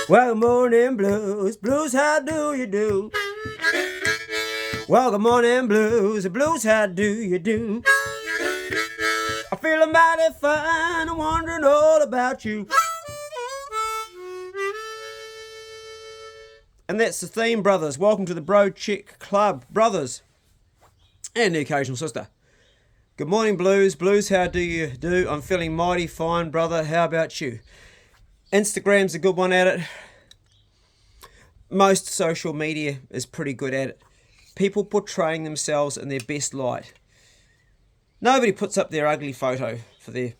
Well, good morning, blues. Blues, how do you do? Well, good morning, blues. Blues, how do you do? I'm feeling mighty fine. I'm wondering all about you. And that's the theme, brothers. Welcome to the Bro Chick Club, brothers, and the occasional sister. Good morning, blues. Blues, how do you do? I'm feeling mighty fine, brother. How about you? Instagram's a good one at it. Most social media is pretty good at it. People portraying themselves in their best light. Nobody puts up their ugly photo for their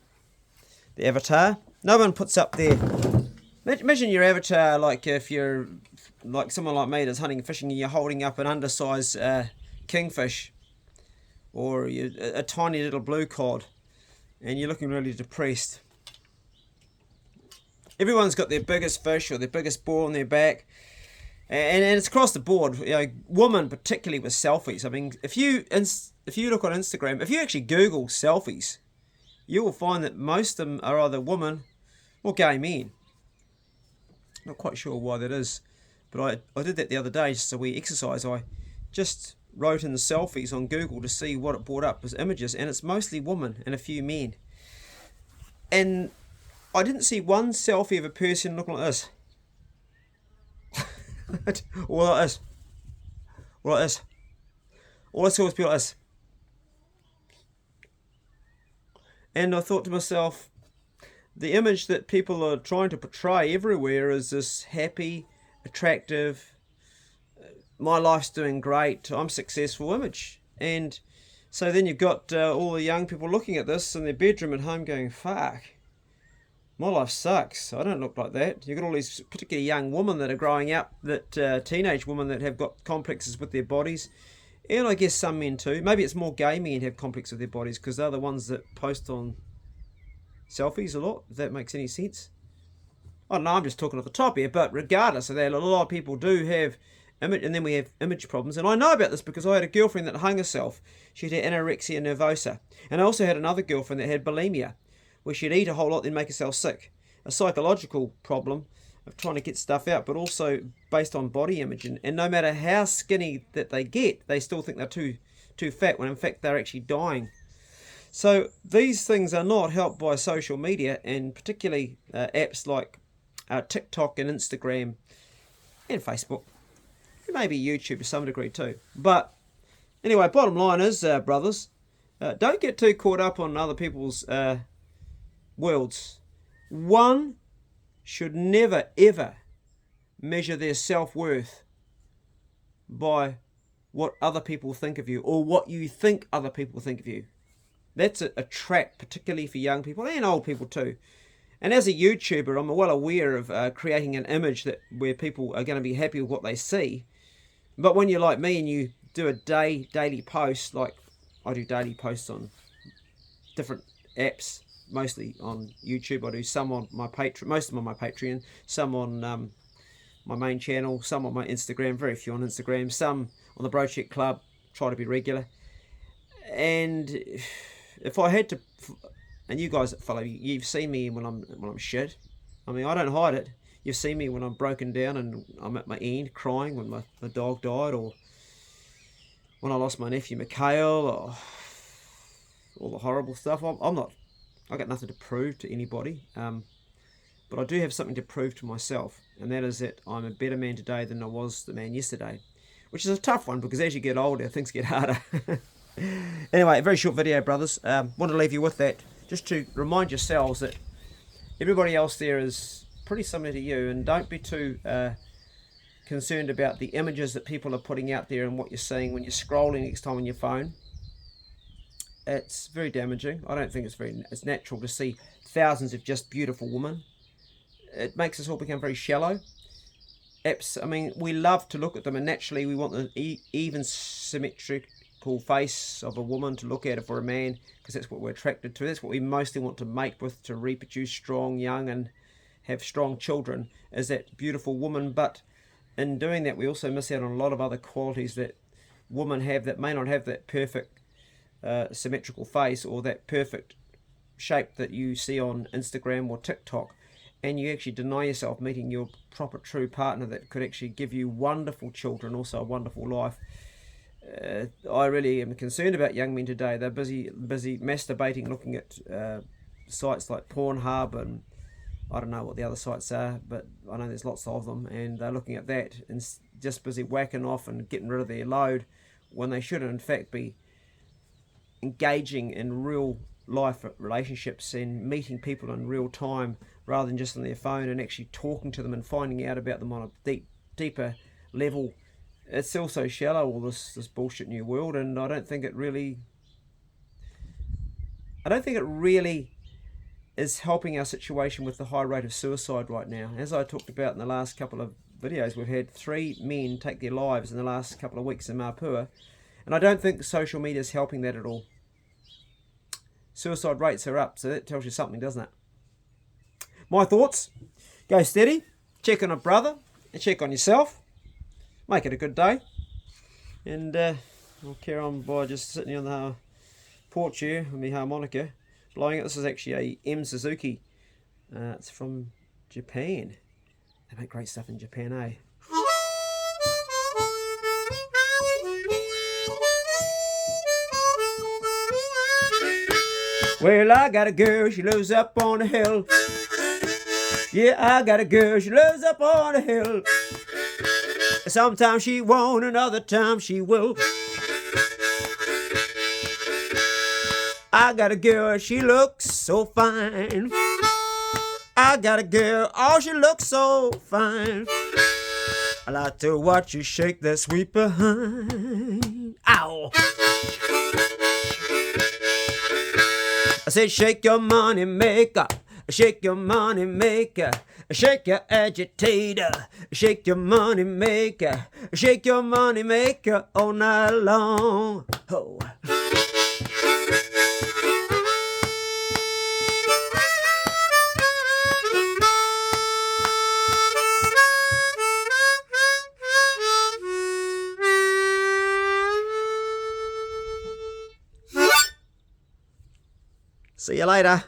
avatar. No one puts up their... Imagine your avatar like if you're like someone like me that's hunting and fishing and you're holding up an undersized kingfish or a tiny little blue cod and you're looking really depressed. Everyone's got their biggest fish or their biggest ball on their back. And it's across the board, women particularly with selfies. I mean, if you look on Instagram, if you actually Google selfies, you will find that most of them are either women or gay men. Not quite sure why that is, but I did that the other day just a wee exercise. I just wrote in the selfies on Google to see what it brought up as images, and it's mostly women and a few men. And I didn't see one selfie of a person looking like this. All like this. All like this. All I saw was people like this. And I thought to myself, the image that people are trying to portray everywhere is this happy, attractive, my life's doing great, I'm successful image. And so then you've got all the young people looking at this in their bedroom at home going, fuck, my life sucks. I don't look like that. You've got all these particularly young women that are growing up, that teenage women that have got complexes with their bodies. And I guess some men too. Maybe it's more gay men have complexes with their bodies because they're the ones that post on selfies a lot, if that makes any sense. I don't know, I'm just talking off the top here, but regardless of that, a lot of people do have image, and then we have image problems. And I know about this because I had a girlfriend that hung herself. She had anorexia nervosa. And I also had another girlfriend that had bulimia, where she'd eat a whole lot and make herself sick. A psychological problem of trying to get stuff out, but also based on body image. And no matter how skinny that they get, they still think they're too fat, when in fact they're actually dying. So these things are not helped by social media, and particularly apps like TikTok and Instagram and Facebook, and maybe YouTube to some degree too. But anyway, bottom line is, brothers, don't get too caught up on other people's worlds. One should never ever measure their self-worth by what other people think of you or what you think other people think of you. That's a trap, particularly for young people and old people too. And as a YouTuber, I'm well aware of creating an image where people are going to be happy with what they see. But when you're like me and you do a daily post, like I do daily posts on different apps, mostly on YouTube. I do some on my Patreon, most of them on my Patreon, some on my main channel, some on my Instagram, very few on Instagram, some on the Bro Chick Club, try to be regular. And if I had to, and you guys that follow, you've seen me when I'm shit. I mean, I don't hide it. You've seen me when I'm broken down and I'm at my end crying when my dog died, or when I lost my nephew Mikhail, or all the horrible stuff. I got nothing to prove to anybody, but I do have something to prove to myself, and that is that I'm a better man today than I was the man yesterday, which is a tough one because as you get older, things get harder. Anyway, a very short video, brothers. Want to leave you with that, just to remind yourselves that everybody else there is pretty similar to you, and don't be too concerned about the images that people are putting out there and what you're seeing when you're scrolling next time on your phone. It's very damaging. I don't think it's natural to see thousands of just beautiful women. It makes us all become very shallow. Apps, I mean, we love to look at them, and naturally we want the even symmetrical face of a woman to look at for a man, because that's what we're attracted to. That's what we mostly want to mate with, to reproduce strong, young, and have strong children, is that beautiful woman. But in doing that, we also miss out on a lot of other qualities that women have that may not have that perfect symmetrical face or that perfect shape that you see on Instagram or TikTok. and you actually deny yourself meeting your proper true partner that could actually give you wonderful children, also a wonderful life. I really am concerned about young men today. They're busy masturbating, looking at sites like Pornhub, and I don't know what the other sites are, but I know there's lots of them, and they're looking at that and just busy whacking off and getting rid of their load, when they should in fact be engaging in real life relationships and meeting people in real time, rather than just on their phone, and actually talking to them and finding out about them on a deeper level. It's all so shallow, all this bullshit new world, and I don't think it really is helping our situation with the high rate of suicide right now. As I talked about in the last couple of videos, we've had 3 men take their lives in the last couple of weeks in Mapua, and I don't think social media is helping that at all. Suicide rates are up, so that tells you something, doesn't it? My thoughts: go steady, check on a brother, and check on yourself. Make it a good day, and I'll carry on by just sitting on the porch here with my harmonica, blowing it. This is actually a M Suzuki. It's from Japan. They make great stuff in Japan, eh? Well, I got a girl, she lives up on the hill. Yeah, I got a girl, she lives up on the hill. Sometimes she won't, and other times she will. I got a girl, she looks so fine. I got a girl, oh, she looks so fine. I like to watch you shake that sweet behind. Ow! I said, shake your money maker, shake your money maker, shake your agitator, shake your money maker, shake your money maker all night long. Oh. See you later.